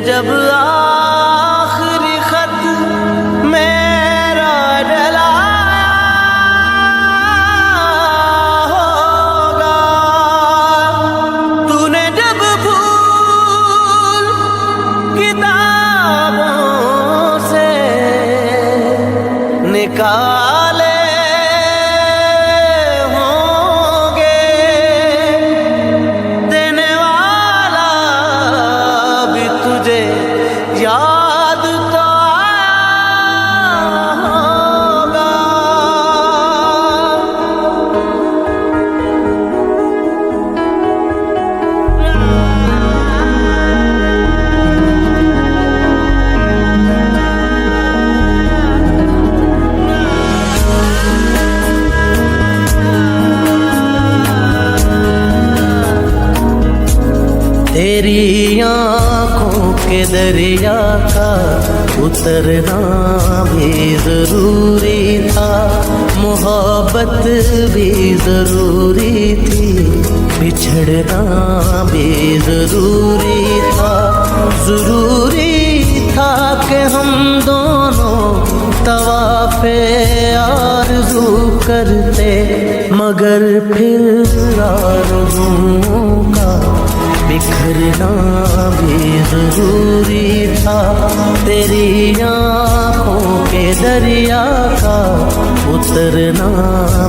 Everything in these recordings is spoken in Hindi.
जब आखिरी खत मेरा डला होगा, तूने जब फूल किताबों से निकाले होंगे, देने वाला भी तुझे याद तो आया होगा। तेरी आँखों के दरिया का उतरना भी जरूरी था, मोहब्बत भी जरूरी थी, बिछड़ना भी जरूरी था। जरूरी था कि हम दोनों तवाफ़े आरज़ू करते, मगर फिर आरज़ुओं का बिखरना भी जरूरी था। तेरी आँखों के दरिया का उतरना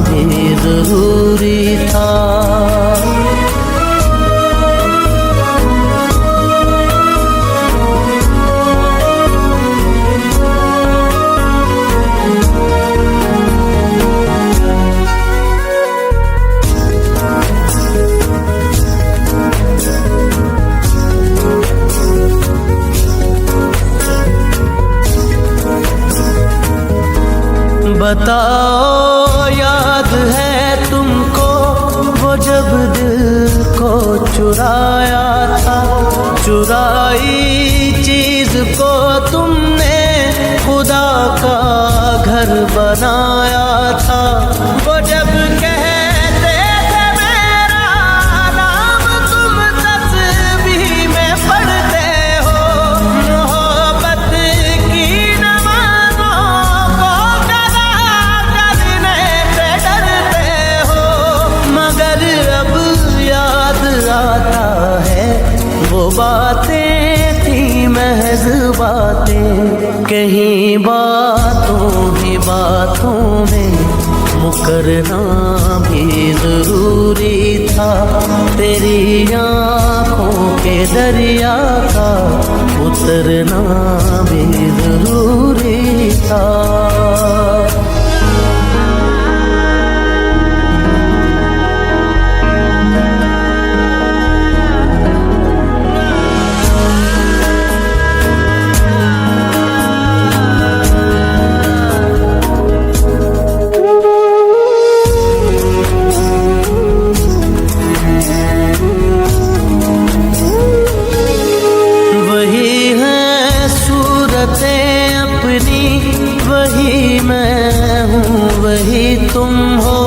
भी जरूरी था। बताओ याद है तुमको वो जब दिल को चुराया था, चुराई चीज को तुमने खुदा का घर बनाया था। वो जब कहते थे मेरा नाम तुम तस्बीह में पढ़ते हो, मोहब्बत की नमाज़ों को आता है वो बातें थी महज बातें, कहीं बातों ही बातों में मुकरना भी जरूरी था। तेरी आँखों के दरिया का उतरना भी जरूरी था। वही मैं हूँ वही तुम हो,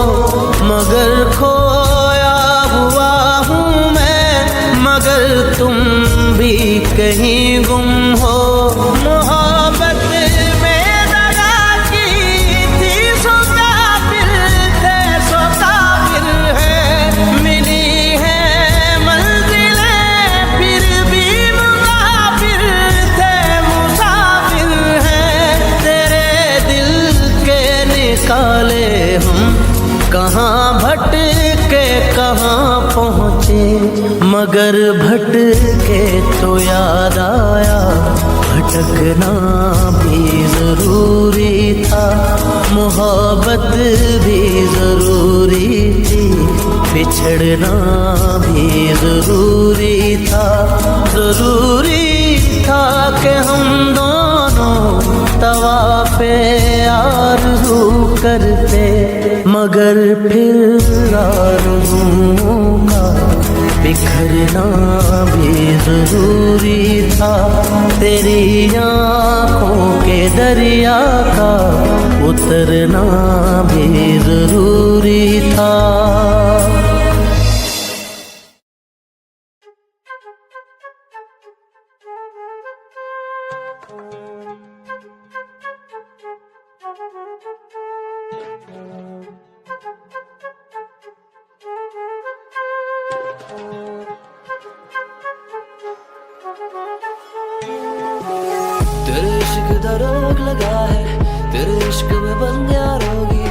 मगर खोया हुआ हूँ मैं, मगर तुम भी कहीं गुम हो। मोहब्बत में दगा की थी सो काफिर थे, सो काफिर है, मिली है मंजिलें फिर भी मुसाफिर थे, मुसाफिर है। निकाले हम कहाँ भटके कहाँ पहुँचे, मगर भटके तो याद आया भटकना भी जरूरी था। मोहब्बत भी जरूरी थी, बिछड़ना भी जरूरी था। जरूरी था कि हम दोनों तवाफ़े आरज़ू करते, मगर फिर आरज़ुओं का बिखरना भी जरूरी था। तेरी आँखों के दरिया का उतरना भी जरूरी था। तेरे इश्क दा रोग लगा है, तेरे इश्क में बन गया रोगी,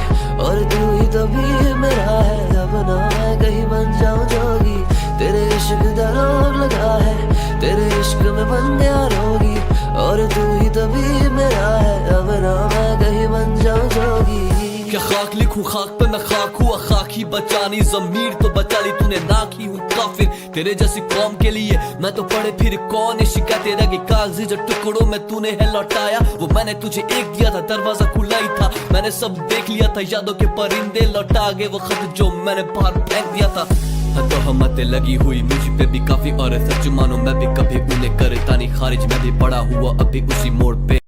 और तू ही तो भी मेरा है, अब ना मैं कहीं बन जाऊं जोगी। तेरे इश्क दा रोग लगा है, तेरे इश्क में बन गया रोगी, और तू ही तो भी मेरा है, अब ना मैं कहीं बन जाऊं जोगी। क्या खाक लिखूं खाक पे मैं खाक हुआ, खाक ही बचानी जमीर तो बचा ली तूने, नाक ही हूँ काफिर तेरे जैसी कौम के लिए। मैं तो पढ़े फिर कौन, ये शिकायतें रह गई कागजी जो टुकड़ों में तूने है लौटाया। वो मैंने तुझे एक दिया था, दरवाजा खुला ही था, मैंने सब देख लिया था, यादों के परिंदे लौटा गए वो खत जो मैंने बाहर फेंक दिया था। तो हमतें लगी हुई मुझ पे भी काफी, और सच मानो मैं भी कभी उन्हें करता नहीं खारिज। मैं भी पड़ा हुआ अभी उसी मोड़ पे,